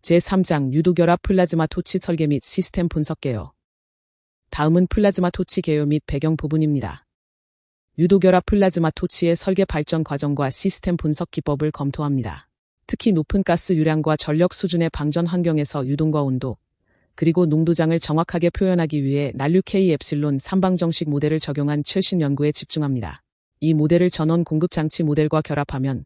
제3장 유도결합 플라즈마 토치 설계 및 시스템 분석 개요. 다음은 플라즈마 토치 개요 및 배경 부분입니다. 유도결합 플라즈마 토치의 설계 발전 과정과 시스템 분석 기법을 검토합니다. 특히 높은 가스 유량과 전력 수준의 방전 환경에서 유동과 온도, 그리고 농도장을 정확하게 표현하기 위해 난류 K-엡실론 3방정식 모델을 적용한 최신 연구에 집중합니다. 이 모델을 전원 공급 장치 모델과 결합하면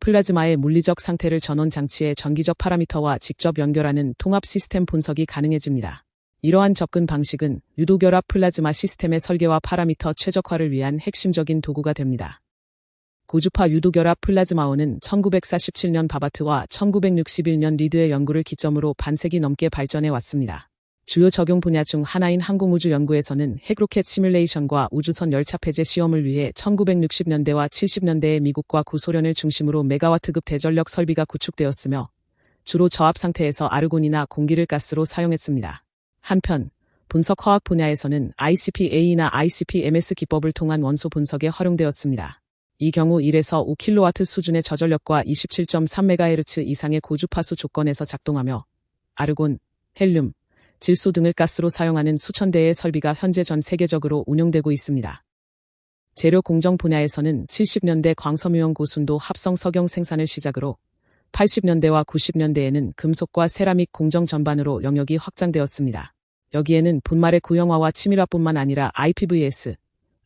플라즈마의 물리적 상태를 전원 장치의 전기적 파라미터와 직접 연결하는 통합 시스템 분석이 가능해집니다. 이러한 접근 방식은 유도결합 플라즈마 시스템의 설계와 파라미터 최적화를 위한 핵심적인 도구가 됩니다. 고주파 유도결합 플라즈마원은 1947년 바바트와 1961년 리드의 연구를 기점으로 반세기 넘게 발전해 왔습니다. 주요 적용 분야 중 하나인 항공우주 연구에서는 핵로켓 시뮬레이션과 우주선 열차 폐제 시험을 위해 1960년대와 70년대에 미국과 구소련을 중심으로 메가와트급 대전력 설비가 구축되었으며 주로 저압 상태에서 아르곤이나 공기를 가스로 사용했습니다. 한편 분석 화학 분야에서는 ICP-A나 ICP-MS 기법을 통한 원소 분석에 활용되었습니다. 이 경우 1에서 5kW 수준의 저전력과 27.3MHz 이상의 고주파수 조건에서 작동하며 아르곤, 헬륨, 질소 등을 가스로 사용하는 수천 대의 설비가 현재 전 세계적으로 운용되고 있습니다. 재료 공정 분야에서는 70년대 광섬유형 고순도 합성 석영 생산을 시작으로 80년대와 90년대에는 금속과 세라믹 공정 전반으로 영역이 확장되었습니다. 여기에는 분말의 구형화와 치밀화뿐만 아니라 IPVS,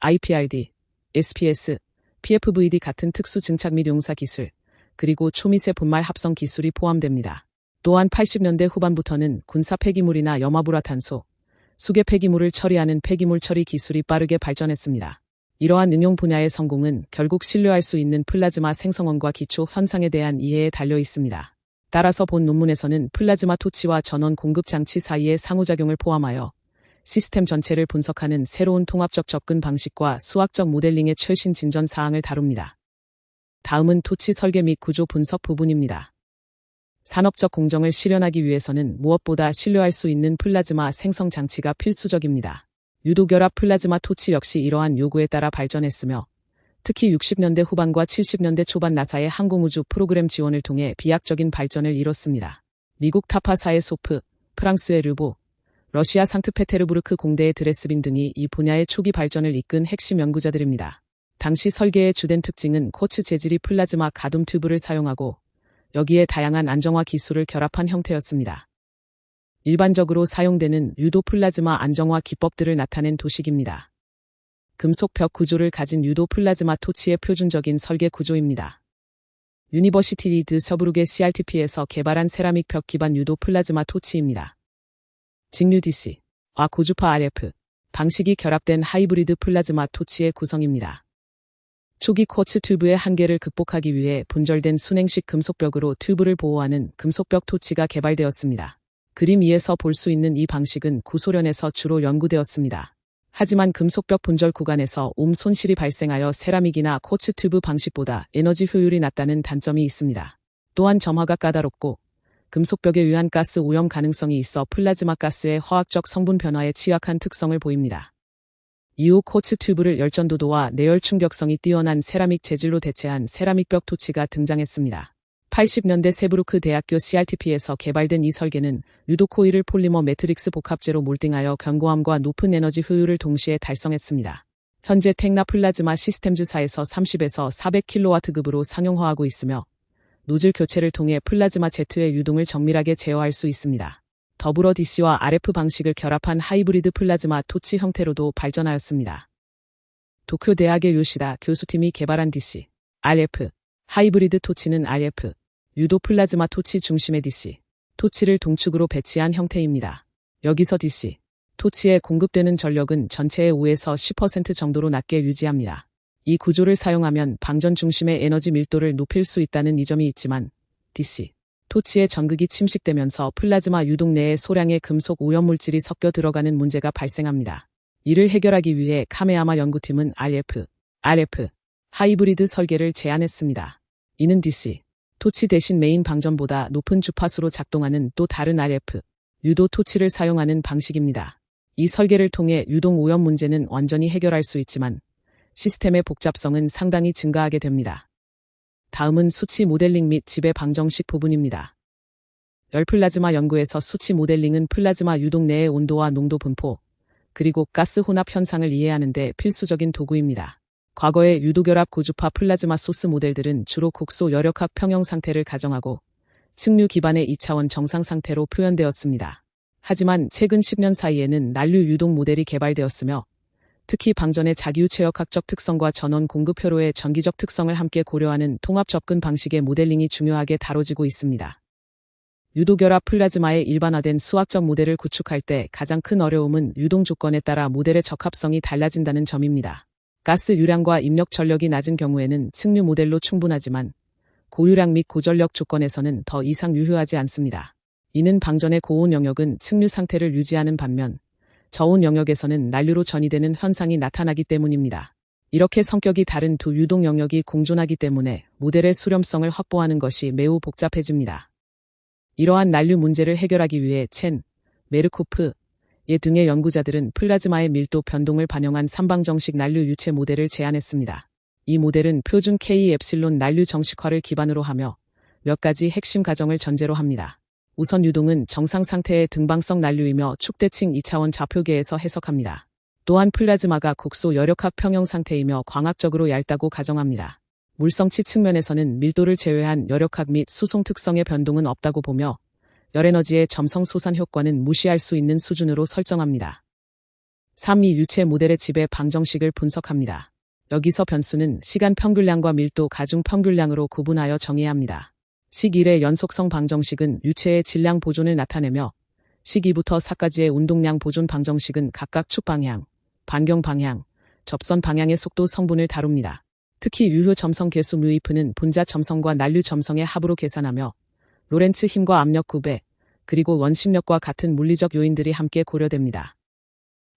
IPRD, SPS, PFVD 같은 특수 증착 및 용사 기술, 그리고 초미세 분말 합성 기술이 포함됩니다. 또한 80년대 후반부터는 군사 폐기물이나 염화불화탄소, 수계 폐기물을 처리하는 폐기물 처리 기술이 빠르게 발전했습니다. 이러한 응용 분야의 성공은 결국 신뢰할 수 있는 플라즈마 생성원과 기초 현상에 대한 이해에 달려 있습니다. 따라서 본 논문에서는 플라즈마 토치와 전원 공급 장치 사이의 상호작용을 포함하여 시스템 전체를 분석하는 새로운 통합적 접근 방식과 수학적 모델링의 최신 진전 사항을 다룹니다. 다음은 토치 설계 및 구조 분석 부분입니다. 산업적 공정을 실현하기 위해서는 무엇보다 신뢰할 수 있는 플라즈마 생성 장치가 필수적입니다. 유도결합 플라즈마 토치 역시 이러한 요구에 따라 발전했으며 특히 60년대 후반과 70년대 초반 나사의 항공우주 프로그램 지원을 통해 비약적인 발전을 이뤘습니다. 미국 타파사의 소프, 프랑스의 르보, 러시아 상트페테르부르크 공대의 드레스빈 등이 이 분야의 초기 발전을 이끈 핵심 연구자들입니다. 당시 설계의 주된 특징은 쿼츠 재질이 플라즈마 가둠 튜브를 사용하고 여기에 다양한 안정화 기술을 결합한 형태였습니다. 일반적으로 사용되는 유도 플라즈마 안정화 기법들을 나타낸 도식입니다. 금속 벽 구조를 가진 유도 플라즈마 토치의 표준적인 설계 구조입니다. 유니버시티 리드 서브룩의 CRTP에서 개발한 세라믹 벽 기반 유도 플라즈마 토치입니다. 직류 DC와 고주파 RF 방식이 결합된 하이브리드 플라즈마 토치의 구성입니다. 초기 쿼츠 튜브의 한계를 극복하기 위해 분절된 순행식 금속벽으로 튜브를 보호하는 금속벽 토치가 개발되었습니다. 그림 2에서 볼 수 있는 이 방식은 구소련에서 주로 연구되었습니다. 하지만 금속벽 분절 구간에서 손실이 발생하여 세라믹이나 쿼츠 튜브 방식보다 에너지 효율이 낮다는 단점이 있습니다. 또한 점화가 까다롭고 금속벽에 유한 가스 오염 가능성이 있어 플라즈마 가스의 화학적 성분 변화에 취약한 특성을 보입니다. 이후 쿼츠 튜브를 열전도도와 내열 충격성이 뛰어난 세라믹 재질로 대체한 세라믹벽 토치가 등장했습니다. 80년대 세브루크 대학교 CRTP에서 개발된 이 설계는 유도 코일을 폴리머 매트릭스 복합재로 몰딩하여 견고함과 높은 에너지 효율을 동시에 달성했습니다. 현재 텍나 플라즈마 시스템즈사에서 30에서 400kW급으로 상용화하고 있으며 노즐 교체를 통해 플라즈마 제트의 유동을 정밀하게 제어할 수 있습니다. 더불어 DC와 RF 방식을 결합한 하이브리드 플라즈마 토치 형태로도 발전하였습니다. 도쿄 대학의 요시다 교수팀이 개발한 DC, RF, 하이브리드 토치는 RF, 유도 플라즈마 토치 중심의 DC, 토치를 동축으로 배치한 형태입니다. 여기서 DC, 토치에 공급되는 전력은 전체의 5에서 10% 정도로 낮게 유지합니다. 이 구조를 사용하면 방전 중심의 에너지 밀도를 높일 수 있다는 이점이 있지만 DC, 토치의 전극이 침식되면서 플라즈마 유동 내에 소량의 금속 오염물질이 섞여 들어가는 문제가 발생합니다. 이를 해결하기 위해 카메야마 연구팀은 RF, 하이브리드 설계를 제안했습니다. 이는 DC, 토치 대신 메인 방전보다 높은 주파수로 작동하는 또 다른 RF, 유도 토치를 사용하는 방식입니다. 이 설계를 통해 유동 오염 문제는 완전히 해결할 수 있지만 시스템의 복잡성은 상당히 증가하게 됩니다. 다음은 수치 모델링 및 지배 방정식 부분입니다. 열 플라즈마 연구에서 수치 모델링은 플라즈마 유동 내의 온도와 농도 분포, 그리고 가스 혼합 현상을 이해하는 데 필수적인 도구입니다. 과거의 유도결합 고주파 플라즈마 소스 모델들은 주로 국소 열역학 평형 상태를 가정하고 측류 기반의 2차원 정상 상태로 표현되었습니다. 하지만 최근 10년 사이에는 난류 유동 모델이 개발되었으며 특히 방전의 자기유체역학적 특성과 전원 공급 회로의 전기적 특성을 함께 고려하는 통합 접근 방식의 모델링이 중요하게 다뤄지고 있습니다. 유도결합 플라즈마의 일반화된 수학적 모델을 구축할 때 가장 큰 어려움은 유동 조건에 따라 모델의 적합성이 달라진다는 점입니다. 가스 유량과 입력 전력이 낮은 경우에는 측류 모델로 충분하지만 고유량 및 고전력 조건에서는 더 이상 유효하지 않습니다. 이는 방전의 고온 영역은 측류 상태를 유지하는 반면 저온 영역에서는 난류로 전이되는 현상이 나타나기 때문입니다. 이렇게 성격이 다른 두 유동 영역이 공존하기 때문에 모델의 수렴성을 확보하는 것이 매우 복잡해집니다. 이러한 난류 문제를 해결하기 위해 첸, 메르코프, 예 등의 연구자들은 플라즈마의 밀도 변동을 반영한 삼방정식 난류 유체 모델을 제안했습니다. 이 모델은 표준 K 엡실론 난류 정식화를 기반으로 하며 몇 가지 핵심 가정을 전제로 합니다. 우선 유동은 정상 상태의 등방성 난류이며 축대칭 2차원 좌표계에서 해석합니다. 또한 플라즈마가 국소 열역학 평형 상태이며 광학적으로 얇다고 가정합니다. 물성치 측면에서는 밀도를 제외한 열역학 및 수송 특성의 변동은 없다고 보며 열에너지의 점성 소산 효과는 무시할 수 있는 수준으로 설정합니다. 3. 유체 모델의 지배 방정식을 분석합니다. 여기서 변수는 시간 평균량과 밀도 가중 평균량으로 구분하여 정의해야 합니다. 식 1의 연속성 방정식은 유체의 질량 보존을 나타내며 식 2부터 4까지의 운동량 보존 방정식은 각각 축 방향, 반경 방향, 접선 방향의 속도 성분을 다룹니다. 특히 유효 점성 계수 뮤이프는 분자 점성과 난류 점성의 합으로 계산하며 로렌츠 힘과 압력 구배, 그리고 원심력과 같은 물리적 요인들이 함께 고려됩니다.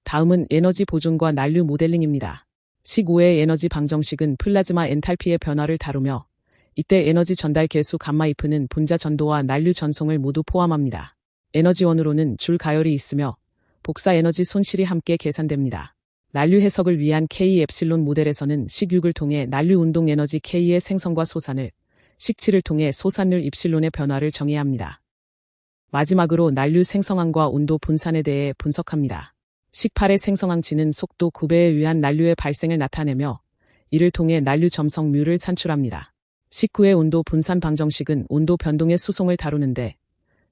다음은 에너지 보존과 난류 모델링입니다. 식 5의 에너지 방정식은 플라즈마 엔탈피의 변화를 다루며 이때 에너지 전달 계수 감마이프는 분자 전도와 난류 전송을 모두 포함합니다. 에너지원으로는 줄 가열이 있으며 복사 에너지 손실이 함께 계산됩니다. 난류 해석을 위한 K 엡실론 모델에서는 식 6을 통해 난류 운동 에너지 K의 생성과 소산을, 식 7을 통해 소산율 입실론의 변화를 정의해야 합니다. 마지막으로 난류 생성항과 온도 분산에 대해 분석합니다. 식 8의 생성항치는 속도 9배에 의한 난류의 발생을 나타내며 이를 통해 난류 점성 뮤를 산출합니다. 식 9의 온도 분산 방정식은 온도 변동의 수송을 다루는데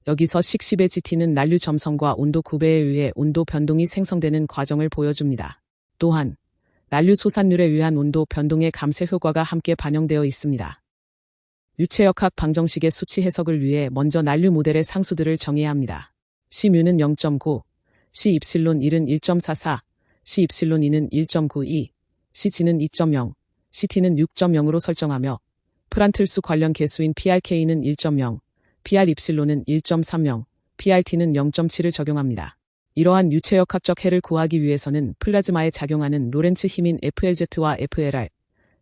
여기서 식 10의 GT는 난류 점성과 온도 9배에 의해 온도 변동이 생성되는 과정을 보여줍니다. 또한 난류 소산율에 의한 온도 변동의 감쇄 효과가 함께 반영되어 있습니다. 유체역학 방정식의 수치 해석을 위해 먼저 난류 모델의 상수들을 정해야 합니다. C뮤는 0.9, C 입실론 1은 1.44, C 입실론 2는 1.92, Cg는 2.0, Ct는 6.0으로 설정하며 프란틀수 관련 계수인 PRK는 1.0, PR 입실론은 1.30, PRT는 0.7을 적용합니다. 이러한 유체역학적 해를 구하기 위해서는 플라즈마에 작용하는 로렌츠 힘인 FLZ와 FLR,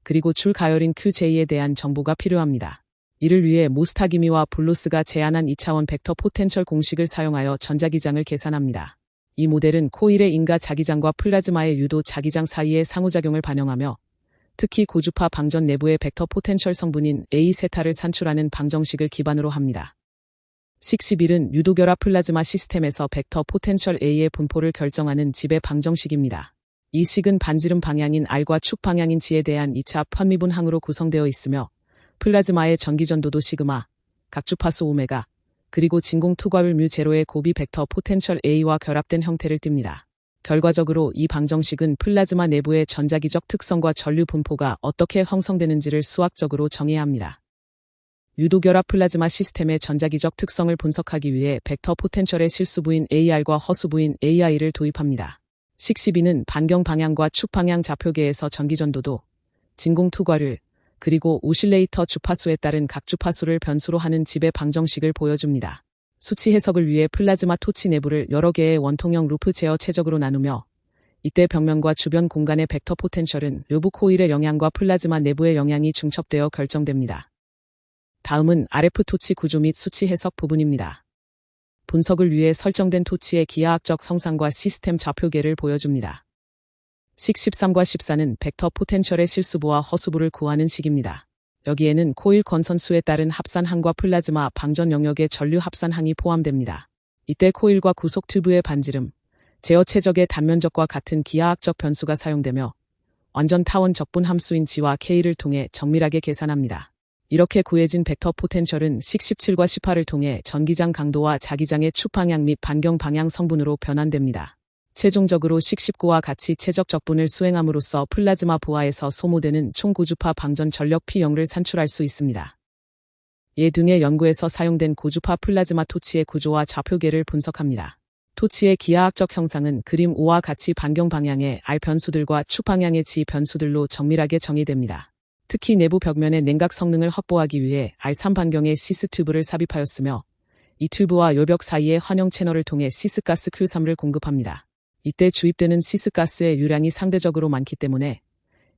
그리고 줄 가열인 QJ에 대한 정보가 필요합니다. 이를 위해 모스타기미와 블로스가 제안한 2차원 벡터 포텐셜 공식을 사용하여 전자기장을 계산합니다. 이 모델은 코일의 인가 자기장과 플라즈마의 유도 자기장 사이의 상호작용을 반영하며 특히 고주파 방전 내부의 벡터 포텐셜 성분인 A세타를 산출하는 방정식을 기반으로 합니다. 식 11은 유도결합 플라즈마 시스템에서 벡터 포텐셜 A의 분포를 결정하는 지배 방정식입니다. 이 식은 반지름 방향인 R과 축 방향인 G에 대한 2차 편미분항으로 구성되어 있으며 플라즈마의 전기전도도 시그마, 각주파수 오메가, 그리고 진공 투과율 뮤 제로의 고비 벡터 포텐셜 A와 결합된 형태를 띱니다. 결과적으로 이 방정식은 플라즈마 내부의 전자기적 특성과 전류 분포가 어떻게 형성되는지를 수학적으로 정의해야 합니다. 유도결합 플라즈마 시스템의 전자기적 특성을 분석하기 위해 벡터 포텐셜의 실수부인 AR과 허수부인 AI를 도입합니다. 식 12는 반경 방향과 축 방향 좌표계에서 전기전도도, 진공 투과율, 그리고 오실레이터 주파수에 따른 각 주파수를 변수로 하는 지배 방정식을 보여줍니다. 수치 해석을 위해 플라즈마 토치 내부를 여러 개의 원통형 루프 제어 최적으로 나누며 이때 벽면과 주변 공간의 벡터 포텐셜은 외부 코일의 영향과 플라즈마 내부의 영향이 중첩되어 결정됩니다. 다음은 RF 토치 구조 및 수치 해석 부분입니다. 분석을 위해 설정된 토치의 기하학적 형상과 시스템 좌표계를 보여줍니다. 식 13과 14는 벡터 포텐셜의 실수부와 허수부를 구하는 식입니다. 여기에는 코일 건선수에 따른 합산항과 플라즈마 방전 영역의 전류 합산항이 포함됩니다. 이때 코일과 구속 튜브의 반지름, 제어 최적의 단면적과 같은 기하학적 변수가 사용되며 완전 타원 적분 함수인 G와 K를 통해 정밀하게 계산합니다. 이렇게 구해진 벡터 포텐셜은 식 17과 18을 통해 전기장 강도와 자기장의 축 방향 및 반경 방향 성분으로 변환됩니다. 최종적으로 식 19와 같이 최적 적분을 수행함으로써 플라즈마 보아에서 소모되는 총 고주파 방전 전력 P0를 산출할 수 있습니다. 예 등의 연구에서 사용된 고주파 플라즈마 토치의 구조와 좌표계를 분석합니다. 토치의 기하학적 형상은 그림 5와 같이 반경 방향의 R 변수들과 축 방향의 G 변수들로 정밀하게 정의됩니다. 특히 내부 벽면의 냉각 성능을 확보하기 위해 R3 반경의 시스 튜브를 삽입하였으며 이 튜브와 요벽 사이의 환영 채널을 통해 시스가스 Q3를 공급합니다. 이때 주입되는 시스가스의 유량이 상대적으로 많기 때문에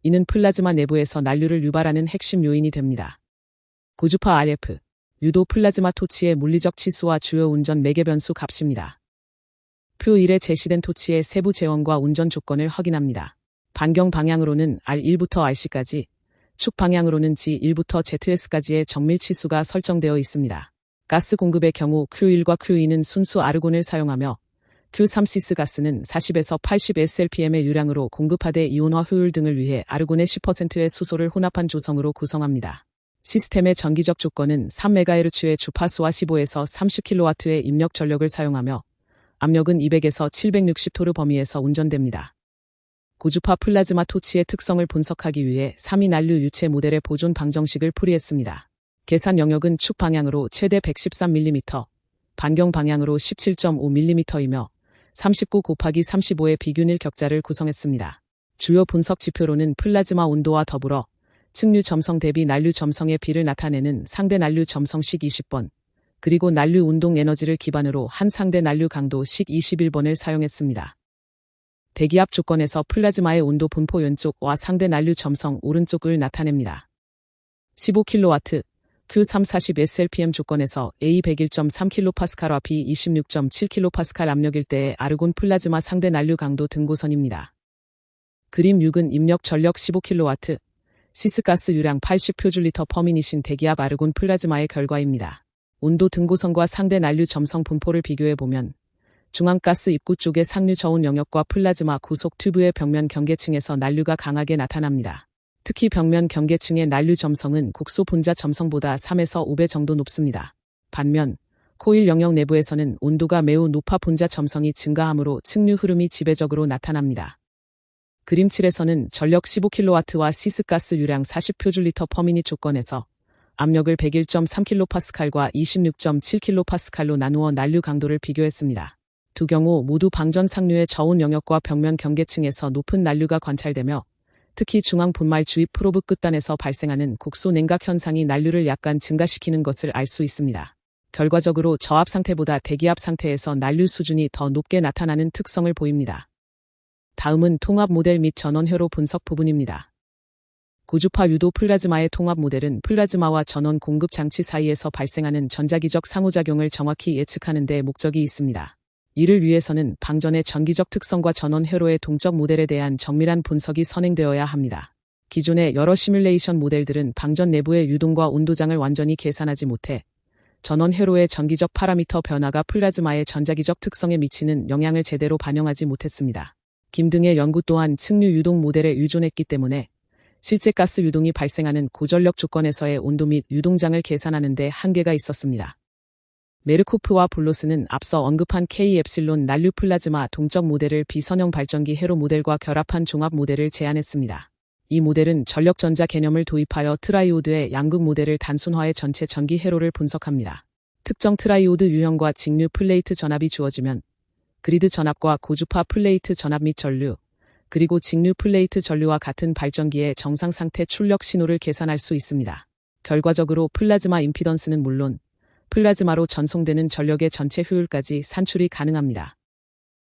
이는 플라즈마 내부에서 난류를 유발하는 핵심 요인이 됩니다. 고주파 RF, 유도 플라즈마 토치의 물리적 치수와 주요 운전 매개 변수 값입니다. 표 1에 제시된 토치의 세부 재원과 운전 조건을 확인합니다. 반경 방향으로는 R1부터 RC까지, 축 방향으로는 G1부터 ZS까지의 정밀 치수가 설정되어 있습니다. 가스 공급의 경우 Q1과 Q2는 순수 아르곤을 사용하며 Q3시스 가스는 40에서 80 SLPM의 유량으로 공급하되 이온화 효율 등을 위해 아르곤의 10%의 수소를 혼합한 조성으로 구성합니다. 시스템의 전기적 조건은 3MHz의 주파수와 15에서 30kW의 입력 전력을 사용하며 압력은 200에서 760토르 범위에서 운전됩니다. 고주파 플라즈마 토치의 특성을 분석하기 위해 3위 난류 유체 모델의 보존 방정식을 풀이했습니다. 계산 영역은 축 방향으로 최대 113mm, 반경 방향으로 17.5mm이며 39 곱하기 35의 비균일 격자를 구성했습니다. 주요 분석 지표로는 플라즈마 온도와 더불어 측류 점성 대비 난류 점성의 비를 나타내는 상대 난류 점성식 20번, 그리고 난류 운동 에너지를 기반으로 한 상대 난류 강도식 21번을 사용했습니다. 대기압 조건에서 플라즈마의 온도 분포 왼쪽과 상대 난류 점성 오른쪽을 나타냅니다. 15kW, Q3 40 SLPM 조건에서 A 101.3kPa와 B 26.7kPa 압력일 때의 아르곤 플라즈마 상대 난류 강도 등고선입니다. 그림 6은 입력 전력 15kW, 시스가스 유량 80표줄리터 퍼미닛인 대기압 아르곤 플라즈마의 결과입니다. 온도 등고선과 상대 난류 점성 분포를 비교해보면 중앙가스 입구 쪽의 상류 저온 영역과 플라즈마 구속 튜브의 벽면 경계층에서 난류가 강하게 나타납니다. 특히 벽면 경계층의 난류 점성은 곡소 분자 점성보다 3에서 5배 정도 높습니다. 반면 코일 영역 내부에서는 온도가 매우 높아 분자 점성이 증가하므로 측류 흐름이 지배적으로 나타납니다. 그림 7에서는 전력 15kW와 시스가스 유량 40표줄리터 퍼미닛 조건에서 압력을 101.3kPa과 26.7kPa로 나누어 난류 강도를 비교했습니다. 두 경우 모두 방전 상류의 저온 영역과 벽면 경계층에서 높은 난류가 관찰되며 특히 중앙 분말 주입 프로브 끝단에서 발생하는 곡소 냉각 현상이 난류를 약간 증가시키는 것을 알 수 있습니다. 결과적으로 저압 상태보다 대기압 상태에서 난류 수준이 더 높게 나타나는 특성을 보입니다. 다음은 통합 모델 및 전원 회로 분석 부분입니다. 고주파 유도 플라즈마의 통합 모델은 플라즈마와 전원 공급 장치 사이에서 발생하는 전자기적 상호작용을 정확히 예측하는 데 목적이 있습니다. 이를 위해서는 방전의 전기적 특성과 전원 회로의 동적 모델에 대한 정밀한 분석이 선행되어야 합니다. 기존의 여러 시뮬레이션 모델들은 방전 내부의 유동과 온도장을 완전히 계산하지 못해 전원 회로의 전기적 파라미터 변화가 플라즈마의 전자기적 특성에 미치는 영향을 제대로 반영하지 못했습니다. 김 등의 연구 또한 측류 유동 모델에 의존했기 때문에 실제 가스 유동이 발생하는 고전력 조건에서의 온도 및 유동장을 계산하는 데 한계가 있었습니다. 메르코프와 볼로스는 앞서 언급한 K-엡실론 난류 플라즈마 동적 모델을 비선형 발전기 회로 모델과 결합한 종합 모델을 제안했습니다. 이 모델은 전력 전자 개념을 도입하여 트라이오드의 양극 모델을 단순화해 전체 전기 회로를 분석합니다. 특정 트라이오드 유형과 직류 플레이트 전압이 주어지면 그리드 전압과 고주파 플레이트 전압 및 전류, 그리고 직류 플레이트 전류와 같은 발전기의 정상 상태 출력 신호를 계산할 수 있습니다. 결과적으로 플라즈마 임피던스는 물론 플라즈마로 전송되는 전력의 전체 효율까지 산출이 가능합니다.